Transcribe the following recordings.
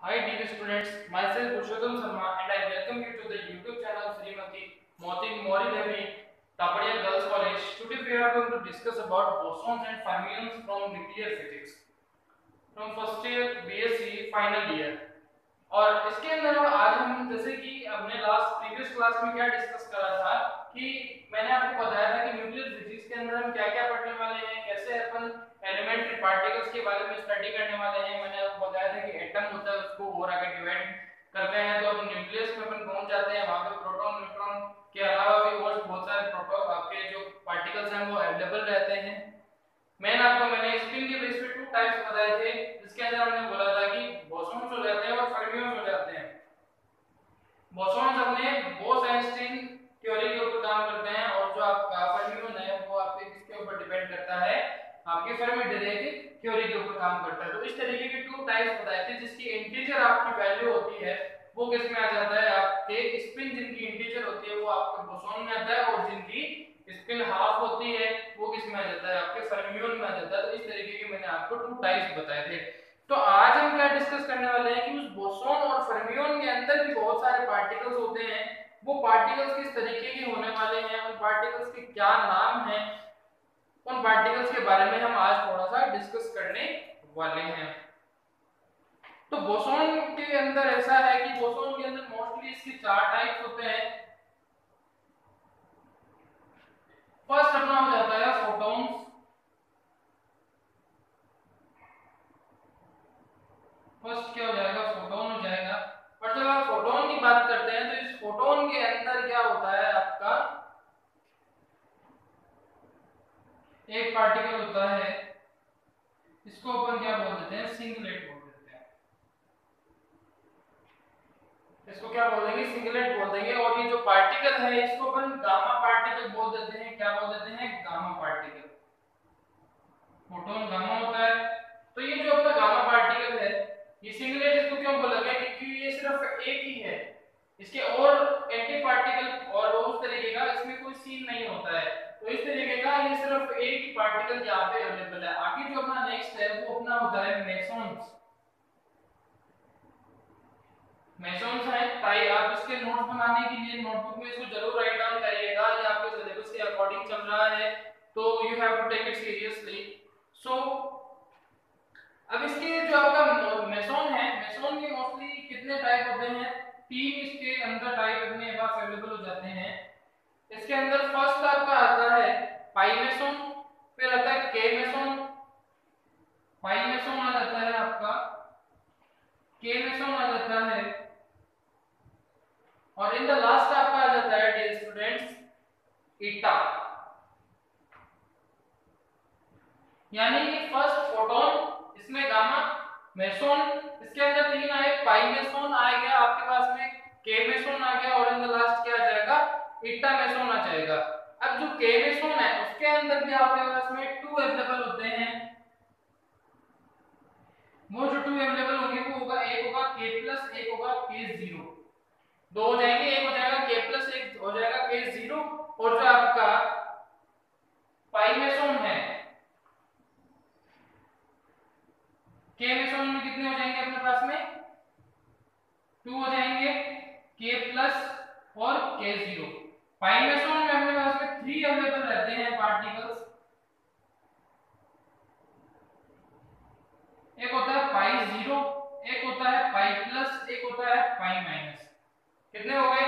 Hi dear students, myself Purushottam Sharma and I welcome you to the YouTube channel Srimati Mori Devi, Tapadia Girls College. Today we are going to discuss about bosons and fermions from nuclear physics from first year BSc final year. और इसके अंदर आज हम जैसे कि हमने last previous class में क्या डिस्कस करा था कि मैंने आपको बताया था कि न्यूक्लियर फिजिक्स के अंदर हम क्या-क्या पढ़ने वाले हैं, कैसे अपन एलिमेंट्री पार्टिकल्स के बारे में स्टडी करने वाले हैं। मैंने आपको बताया था कि एटम होता है उसको और आगे डिवाइड करते हैं तो अब न्यूक्लियस में अपन पहुंच जाते हैं। वहां पे प्रोटॉन न्यूट्रॉन के अलावा भी और बहुत सारे प्रोटॉन आपके जो पार्टिकल्स हैं वो अवेलेबल रहते हैं। मैंने स्पिन के बेस पे टू टाइप्स बताए थे जिसके अंदर हमने बोला था कि बोसॉन्स हो जाते हैं और फर्मियंस हो जाते हैं। बोसॉन्स अपने बोस-आइंस्टीन थ्योरी के ऊपर काम करते हैं और जो आपका फर्मियन है वो आपके किसके ऊपर डिपेंड करता है, आपके फर्मी-डिराक थ्योरी के ऊपर काम करता है। तो इस तरीके के टू टाइप्स बताए थे जिसकी इंटीजर आपकी वैल्यू होती है वो किस में आ जाता है, आपके स्पिन जिनकी इंटीजर होती है वो आपके बोसॉन में आता है और जिनकी स्पिन हाफ होती है वो किस में आ जाता है, आपके फर्मियन में आ जाता है। तो इस तरीके के मैंने आपको टू टाइप्स बताए थे। तो आज हम क्या डिस्कस करने वाले हैं कि उस बोसॉन और फर्मियन के अंदर भी बहुत सारे पार्टिकल्स होते हैं, वो पार्टिकल्स किस तरीके के होने वाले हैं, उन पार्टिकल्स के क्या नाम हैं, उन पार्टिकल्स के बारे में हम आज थोड़ा सा डिस्कस करने वाले हैं। तो बोसॉन के अंदर ऐसा है कि बोसॉन के अंदर मोस्टली इसके चार टाइप्स होते हैं। फर्स्ट अपना हो जाता है फोटॉन्स। फर्स्ट क्या हो जाएगा, फोटोन हो जाएगा। और जब आप फोटोन की बात करते हैं तो इस फोटोन के अंदर क्या होता है, आपका एक पार्टिकल होता है, इसको अपन क्या बोल देते हैं, सिंगलेट बोल देते हैं। इसको क्या बोल देंगे, सिंगलेट बोल देंगे। और ये जो पार्टिकल है इसको अपन गामा पार्टिकल बोल देते हैं। क्या बोल देते हैं, गामा पार्टिकल। फोटोन गामा होता है। तो ये जो अपना गामा पार्टिकल है ये सिंगलेट इसको क्यों बोला गया, क्योंकि ये सिर्फ एक ही है, इसके और एंटी पार्टिकल और उस तरीके का इसमें कोई सीन नहीं होता है। तो इस तरीके का ये सिर्फ एक ही पार्टिकल यहाँ पे अवेलेबल है। आगे जो अपना नेक्स्ट है वो अपना होता है मेसॉन्स। मेसॉन्स है भाई, आप इसके नोट्स बनाने के लिए नोटबुक में इसको जरूर राइट डाउन करिएगा। ये आपके सिलेबस के अकॉर्डिंग चल रहा है तो you have to take it seriously. So अब इसके जो आपका मेसॉन है, मेसॉन के मोस्टली कितने टाइप होते हैं, तीन इसके अंदर टाइप अपने पास अवेलेबल हो जाते हैं। इसके अंदर फर्स्ट आपका आता है पाई मेसॉन, फिर आता है के मेसॉन, पाई मेसॉन आ जाता है आपका, के मेसॉन आ जाता है और इन द लास्ट आपका आ जाता है डियर स्टूडेंट्स ईटा। यानी कि फर्स्ट फोटोन, इसमें गामा, मेसॉन, इसके अंदर तीन आए, पाई मेसॉन आ गया आपके पास में, के मेसॉन आ गया और इन द लास्ट क्या आ जाएगा, ईटा मेसॉन आ जाएगा। अब जो के मेसॉन है उसके अंदर भी आपके पास में टू अवेलेबल होते हैं। वो जो टू अवेलेबल होंगे वो होगा, एक होगा के प्लस, एक होगा के जीरो। दो हो जाएंगे, एक हो जाएगा के प्लस, एक हो जाएगा के जीरो। और जो आपका पाई मेसॉन है, के मेसॉन में कितने हो जाएंगे अपने पास में, टू हो जाएंगे, के प्लस और के जीरो। पाई मेसॉन में अपने पास में थ्री अवेलेबल रहते हैं पार्टिकल्स। एक होता है पाई जीरो, एक होता है पाई प्लस, एक होता है पाई माइनस। कितने हो गए,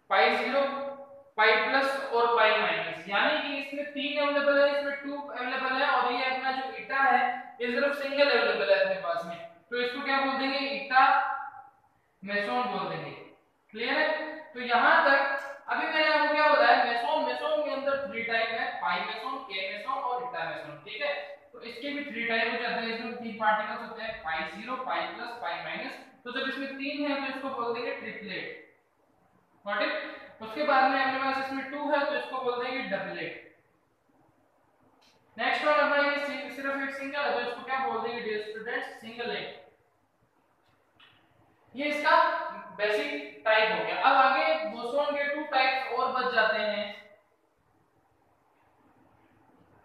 पाई जीरो, पाई प्लस और पाई माइनस। यानी कि इसमें तीन अवेलेबल है, इसमें टू अवेलेबल है और ये अपना जो ईटा है ये सिर्फ सिंगल अवेलेबल है अपने पास में। तो इसको क्या बोल देंगे, ईटा मेसॉन बोल देंगे। क्लियर है। तो यहां तक अभी मैंने आपको क्या बताया, मेसॉन, मेसॉन के अंदर थ्री टाइप है, पाई मेसॉन, के मेसॉन और ईटा मेसॉन। ठीक है, तो इसके भी थ्री टाइप हो जाते हैं। इसमें तीन पार्टिकल्स होते हैं, pi zero, pi plus, pi minus. तो जब इसमें तीन है तो इसको बोल देंगे ट्रिपलेट। Got it. उसके बाद में अपने पास इसमें टू है तो इसको बोल देंगे डबलेट। नेक्स्ट वन अपना ये सिर्फ एक सिंगल है तो इसको क्या बोल देंगे डियर स्टूडेंट्स, सिंगलेट। ये इसका बेसिक टाइप हो गया। अब आगे बोसॉन के टू टाइप्स और बच जाते हैं।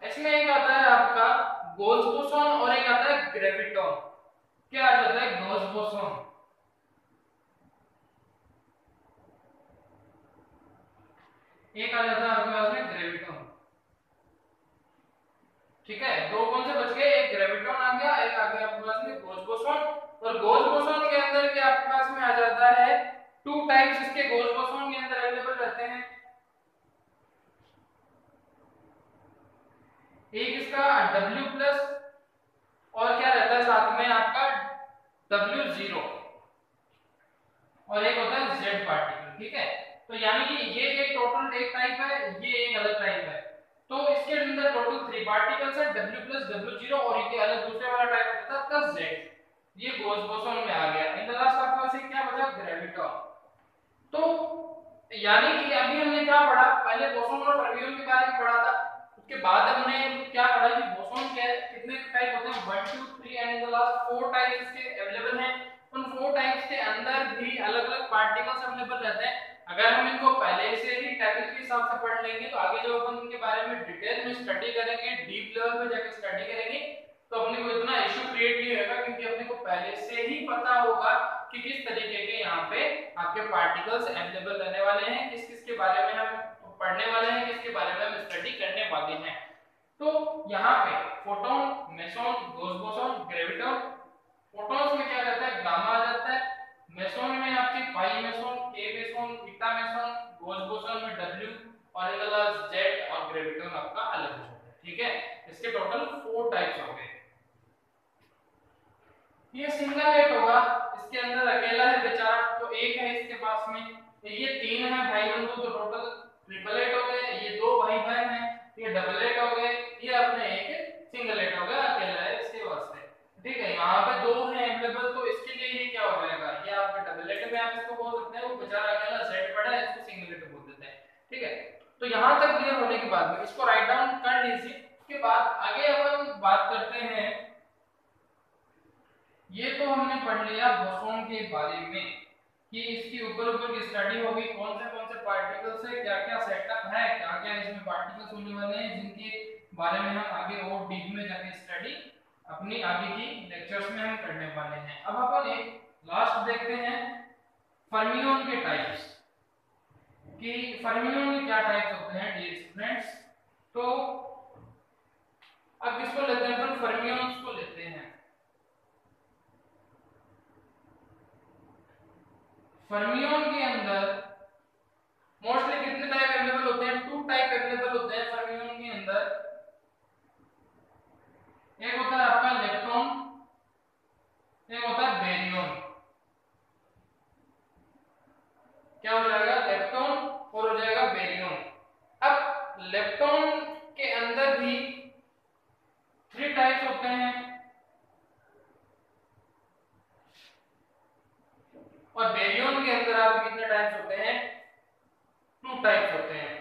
इसमें एक आता है आपका गोल्स बोसॉन और एक आता है ग्रेविटॉन। क्या आ जाता है गॉस बोसॉन, एक आ जाता है आपके पास में ग्रेविटॉन। ठीक है, दो कौन से बच गए, एक ग्रेविटॉन आ गया, एक आ गया आपके पास में गॉस बोसॉन। और गॉस बोसॉन के अंदर क्या आपके पास में आ जाता है, टू टाइप्स इसके गॉस बोसॉन के अंदर अवेलेबल रहते हैं। एक इसका W+ और क्या रहता है साथ में आपका W0, और एक होता है Z पार्टिकल। ठीक है, तो यानी कि ये एक टोटल एक टाइप है, ये एक अलग टाइप है। तो इसके अंदर टोटल 3 पार्टिकल्स है, W+ W0 और ये अलग दूसरे वाला टाइप होता है प्लस Z। ये गॉस बोसॉन में आ गया। इन द लास्ट आपके पास क्या बचा, ग्रेविटॉन। तो यानी कि अभी हमने क्या पढ़ा, पहले बोसॉन और फर्मियन के बारे में पढ़ा था, उसके बाद हमने क्या पढ़ा कि बोसॉन क्या है, कितने टाइप होते हैं, 1 2 3 and in the last 4 types इसके अवेलेबल हैं। उन 4 टाइप्स के अंदर भी अलग-अलग पार्टिकल्स अवेलेबल रहते हैं। अगर हम इनको पहले से ही टेबल के हिसाब से पढ़ लेंगे तो आगे जब अपन इनके बारे में डिटेल में स्टडी करेंगे, डीप लेवल पे जाकर स्टडी करेंगे, तो अपने को इतना इशू क्रिएट नहीं होगा, क्योंकि अपने को पहले से ही पता होगा कि किस तरीके के यहाँ पे आपके पार्टिकल्स अवेलेबल रहने वाले हैं, किस किस के बारे में हम पढ़ने वाले हैं, किसके बारे में हम स्टडी करने वाले हैं। तो यहाँ पे photon, meson, Gauss boson, graviton. Photons में क्या रहता है, गामा आ जाता है। मेसॉन में आपके पाई मेसॉन, के meson, beta meson, Gauss boson में डब्ल्यू और इधर जेड और ग्रेविटॉन आपका अलग हो जाता है। ठीक है, इसके टोटल 4 टाइप्स हो गए। ये सिंगल एट होगा, इसके अंदर अकेला है बेचारा, तो एक है इसके पास में। ये 3 है भाई बंधु, तो टोटल ट्रिपल एट हो गए। ये 2 भाई बहन हैं, ये डबल एट हो गए। ये अपने एक सिंगल एट हो गया, अकेला है इसके वास्ते। ठीक है, यहाँ पे 2 हैं अवेलेबल, तो इसके लिए ये क्या हो जाएगा, ये आपका डबल एट में आप इसको बोल सकते हैं, वो बेचारा अकेला सेट पड़ा है, इसको सिंगल एट बोल देते हैं। ठीक है, तो यहाँ तक क्लियर होने के बाद में इसको राइट डाउन कर लीजिए। उसके बाद आगे अपन बात करते हैं, ये तो हमने पढ़ लिया बोसॉन के बारे में कि इसकी ऊपर ऊपर की स्टडी होगी, कौन से पार्टिकल्स है, क्या क्या सेटअप है, क्या क्या इसमें पार्टिकल्स होने वाले हैं, जिनके बारे में हम आगे और डीप में जाके स्टडी अपनी आगे की लेक्चर्स में हम करने वाले हैं। अब अपन एक लास्ट देखते हैं फर्मियन के टाइप्स, कि फर्मियन के क्या टाइप्स होते हैं डियर स्टूडेंट्स। तो अब किसको लेते हैं अपन, फर्मियंस को लेते हैं। फर्मियन के अंदर मोस्टली कितने टाइप अवेलेबल होते हैं, 2 टाइप अवेलेबल होते हैं फर्मियन के अंदर। एक होता है आपका लेप्टॉन, एक होता है बेरियन। क्या हो जाएगा, लेप्टॉन और हो जाएगा बेरियन। अब लेप्टॉन के अंदर भी 3 टाइप्स होते हैं और बेरियन के अंदर आप कितने टाइप्स होते हैं, 2 टाइप्स होते हैं।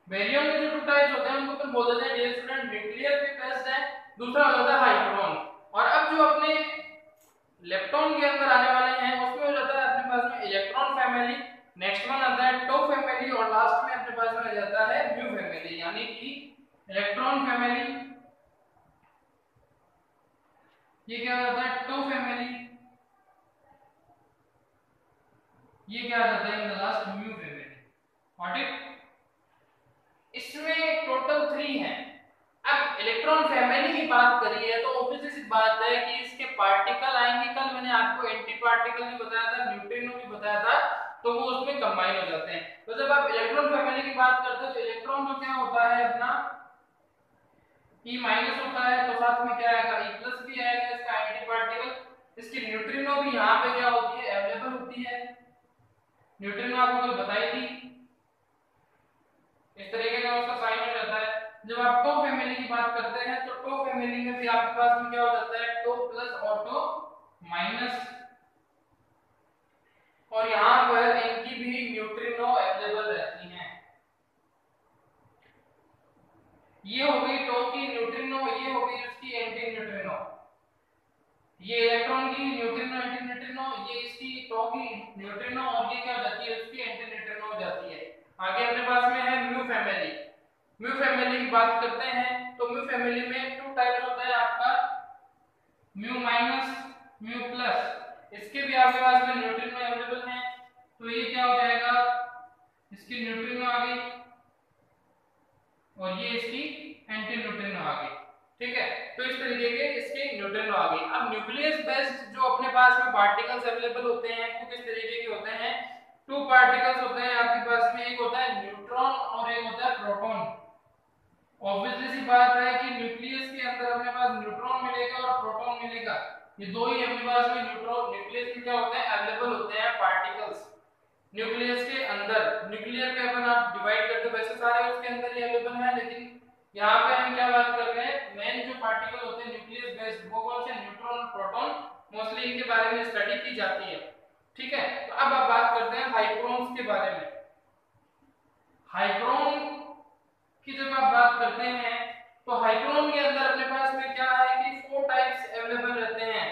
बेरियम के जो 2 टाइप्स होते हैं उनको अपन बोल देते हैं डियर स्टूडेंट, न्यूक्लियर पे बेस्ड है, दूसरा होता है हाइड्रोजन। और अब जो अपने लेप्टॉन के अंदर आने वाले हैं उसमें हो जाता है अपने पास में इलेक्ट्रॉन फैमिली, नेक्स्ट वन आता है टो फैमिली और लास्ट में अपने पास में आ जाता है म्यू फैमिली। यानी कि इलेक्ट्रॉन फैमिली, ये क्या हो जाता है टो फैमिली, ये क्या आ जाता है in the last mu family. What it, इसमें टोटल 3 हैं। अब इलेक्ट्रॉन फैमिली की बात करी है तो ऑब्वियस सी बात है कि इसके पार्टिकल आएंगे, कल मैंने आपको एंटी पार्टिकल भी बताया था, न्यूट्रिनो भी बताया था, तो वो उसमें कंबाइन हो जाते हैं। तो जब आप इलेक्ट्रॉन फैमिली की बात करते हो तो इलेक्ट्रॉन तो क्या होता है अपना E- होता है, तो साथ में क्या आएगा E+ भी आएगा इसका एंटी पार्टिकल। इसकी न्यूट्रिनो भी यहाँ पे क्या होती है, अवेलेबल होती है। न्यूट्रिनो आपको कल बताई थी, इस तरीके का उसका साइन हो जाता है। जब आप टो फैमिली की बात करते हैं तो टो फैमिली में भी आपके पास में क्या हो जाता है, टो प्लस और टो माइनस, और यहाँ पर इनकी भी न्यूट्रिनो अवेलेबल रहती हैं। ये हो गई टो की न्यूट्रिनो, ये हो गई उसकी एंटी न्यूट्रिनो। ये इलेक्ट्रॉन की न्यूट्रिनो एंटी न्यूट्रिनो, ये इसकी टॉ की न्यूट्रिनो, और ये क्या हो जाती है उसकी एंटी न्यूट्रिनो हो जाती है। आगे अपने पास में है म्यू फैमिली। म्यू फैमिली की बात करते हैं तो म्यू फैमिली में टू टाइप्स होता है आपका, म्यू माइनस, म्यू प्लस। इसके भी आपके पास में न्यूट्रिनो अवेलेबल है। तो ये क्या हो जाएगा, इसकी न्यूट्रिनो आ गई और ये इसकी एंटी न्यूट्रिनो आ गई। ठीक है, तो इस तरीके के इसके न्यूट्रिनो आ गई। अब न्यूक्लियस बेस्ड जो अपने पास में पार्टिकल्स अवेलेबल होते हैं वो किस तरीके के होते हैं, टू पार्टिकल्स होते हैं आपके पास में, एक होता है न्यूट्रॉन और एक होता है प्रोटॉन। ऑब्वियसली सी बात है कि न्यूक्लियस के अंदर अपने पास न्यूट्रॉन मिलेगा और प्रोटॉन मिलेगा, ये दो ही अपने पास में न्यूट्रॉन न्यूक्लियस में क्या होते हैं अवेलेबल होते हैं पार्टिकल्स। न्यूक्लियस के अंदर न्यूक्लियर में अपन आप डिवाइड करते हो वैसे सारे उसके अंदर ही अवेलेबल है, लेकिन यहाँ पे हम क्या बात कर रहे हैं, मेन जो पार्टिकल होते हैं न्यूक्लियस बेस्ड वो कौन से, न्यूट्रॉन और प्रोटॉन, मोस्टली इनके बारे में स्टडी की जाती है। ठीक है, तो अब आप बात करते हैं हाइड्रोन्स के बारे में। हाइड्रोन की जब आप बात करते हैं तो हाइड्रोन के अंदर अपने पास में क्या है कि फोर टाइप्स अवेलेबल रहते हैं,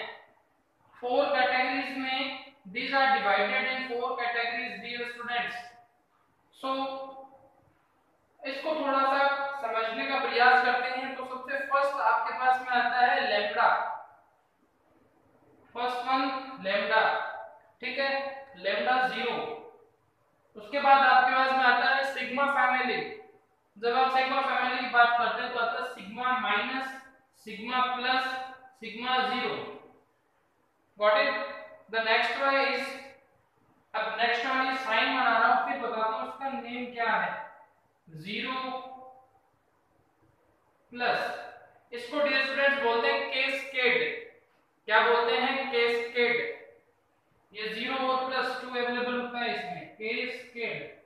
फोर कैटेगरीज में, these are divided in four categories dear students। so इसको थोड़ा सा समझने का प्रयास करते हैं। तो सबसे फर्स्ट आपके पास में आता है लैम्ब्डा, फर्स्ट वन लैम्ब्डा। ठीक है, लैम्ब्डा 0। उसके बाद आपके पास में आता है सिग्मा फैमिली। जब आप सिग्मा फैमिली की बात करते हैं तो आता है sigma minus, sigma plus, sigma 0। Got it. The next one is, अब नेक्स्ट वन इज साइन बना रहा हूं फिर बताता हूं उसका नेम क्या है, 0 प्लस। इसको डियर स्टूडेंट्स बोलते हैं कैस्केड। क्या बोलते हैं, कैस्केड। ये 0 और प्लस 2 अवेलेबल होता है इसमें, कैस्केड।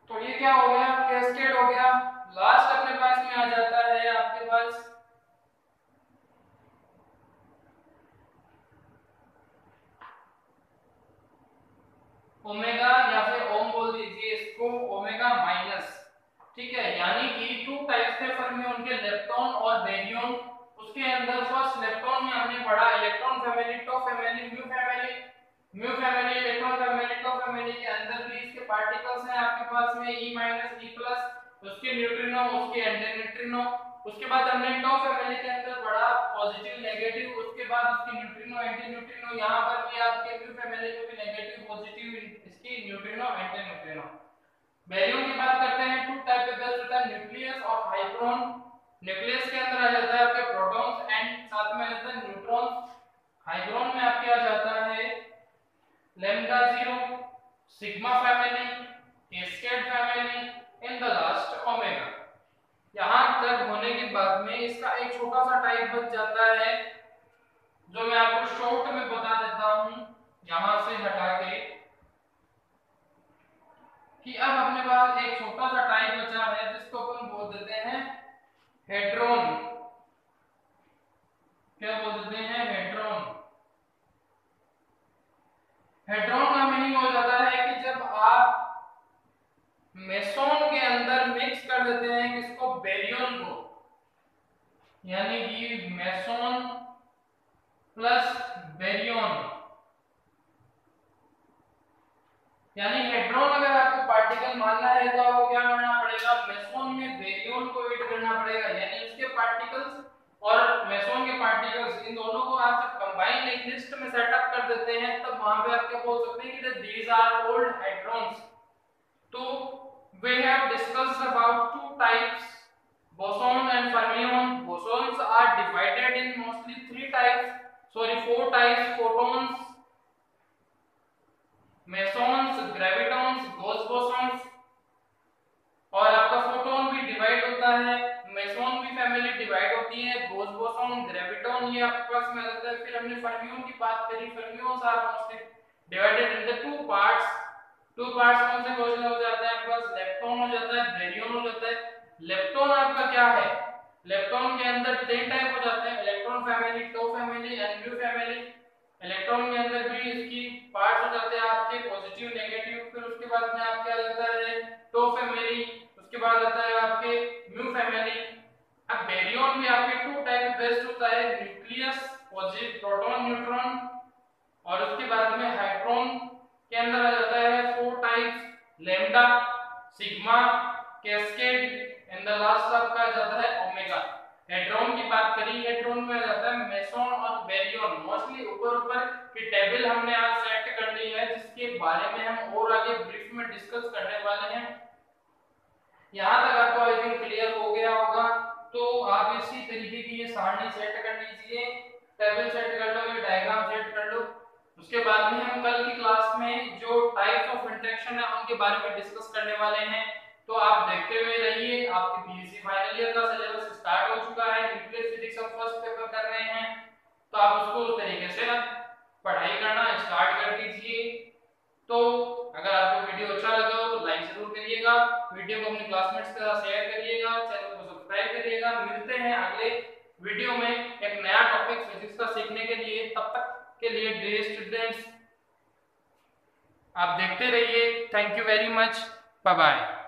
तो ये क्या हो गया, कैस्केड हो गया। लास्ट अपने पास में आ जाता है आपके पास ओमेगा, या फिर ओम बोल दीजिए इसको, ओमेगा माइनस। ठीक है, यानी कि टू टाइप्स थे फर्मियन के, लेप्टॉन और बेरियन। उसके अंदर फर्स्ट लेप्टॉन में हमने पढ़ा electron family, top family, mu family. Mu family, electron family, top family के अंदर भी इसके पार्टिकल्स हैं आपके पास में E माइनस, E प्लस, उसके न्यूट्रिनो, उसके एंटी न्यूट्रिनो। उसके बाद हमने टॉप फैमिली के अंदर पढ़ा पॉजिटिव नेगेटिव, उसके बाद उसके न्यूट्रिनो एंटी न्यूट्रिनो। यहां पर भी आपके म्यू फैमिली में भी नेगेटिव पॉजिटिव इसकी न्यूट्रिनो एंटी न्यूट्रिनो। बैरियम की बात करते हैं, टू टाइप के बेस्ट होता है न्यूक्लियस और हाइड्रोन। न्यूक्लियस के अंदर आ जाता है आपके प्रोटॉन्स एंड साथ में आ जाता है न्यूट्रॉन्स। हाइड्रोन में आपके आ जाता है lambda 0, sigma family, cascade family, in the last omega. यहां तक होने के बाद में इसका एक छोटा सा टाइप बच जाता है जो मैं आपको शॉर्ट में बता देता हूं यहां से हटा के, कि अब अपने पास एक छोटा सा टाइप बचा है जिसको अपन बोल देते हैं हेड्रोन। क्या बोल देते हैं, हेड्रोन। हेड्रोन का मीनिंग हो जाता है कि जब आप मेसोन के अंदर मिक्स कर देते हैं किसको, बेरियन को, यानी कि मेसोन प्लस बेरियन, यानी हेड्रोन अगर आपको पार्टिकल मानना है तो आपको क्या करना पड़ेगा, मेसोन में बेरियन को ऐड करना पड़ेगा। यानी उसके पार्टिकल्स और मेसोन के पार्टिकल्स, इन दोनों को आप जब कंबाइन एक लिस्ट में सेटअप कर देते हैं तब वहां पे आप क्या बोल सकते हैं कि दीज आर कॉल्ड हेड्रोन्स। तो we have discussed about two types, boson and fermion. Bosons are divided in mostly four types: photons, mesons, gravitons, gauss bosons। और आपका फोटोन भी डिवाइड होता है, मेसोन भी फैमिली डिवाइड होती है, गॉस बोसॉन, ग्रेविटॉन, ये आपके पास में आता है। फिर हमने फर्मियन की बात करी, fermions are mostly divided in the two parts. Two parts कौन से कौन से हो जाते हैं आपके पास, लेप्टॉन हो जाता है, बेरियन हो जाता है। लेप्टॉन आपका क्या है, लेप्टॉन के अंदर तीन टाइप हो जाते हैं, electron family, top family and mu family. Electron के अंदर भी इसकी पार्ट्स हो जाते हैं आपके पॉजिटिव नेगेटिव। फिर उसके बाद में आपके आ जाता है टॉप फैमिली, उसके बाद आता है आपके म्यू फैमिली। अब बेरियन भी आपके टू टाइप बेस्ट होता है न्यूक्लियस, पॉजिटिव प्रोटॉन न्यूट्रॉन, और उसके बाद में हाइड्रोन के अंदर आ जाता है 4 types, lambda, sigma, cascade and the last आपका आ जाता है ओमेगा। हेड्रोन की बात करी, हेड्रोन में आ जाता है मेसोन और बेरियन। मोस्टली ऊपर ऊपर की टेबल हमने आज सेट कर ली है, जिसके बारे में हम और आगे ब्रीफ में डिस्कस करने वाले हैं। यहाँ तक आपको आई थिंक क्लियर हो गया होगा। तो आप इसी तरीके की ये सारणी सेट कर लीजिए, टेबल सेट कर लो, ये डायग्राम सेट कर लो। उसके बाद में हम कल की क्लास में जो टाइप्स ऑफ इंटरेक्शन है उनके बारे में डिस्कस करने वाले हैं। तो आप देखते हुए रहिए। आपके बीएससी फाइनल ईयर का सिलेबस स्टार्ट हो चुका है, न्यूक्लियर फिजिक्स हम फर्स्ट पेपर कर रहे हैं, तो आप उसको उस तरीके से पढ़ाई करना स्टार्ट कर दीजिए। तो अगर आपको वीडियो अच्छा लगा हो तो लाइक जरूर करिएगा, वीडियो को अपने क्लासमेट्स के साथ शेयर करिएगा, चैनल को सब्सक्राइब करिएगा। मिलते हैं अगले वीडियो में एक नया टॉपिक फिजिक्स का सीखने के लिए। तब तक के लिए डियर स्टूडेंट्स आप देखते रहिए। Thank you very much, bye bye.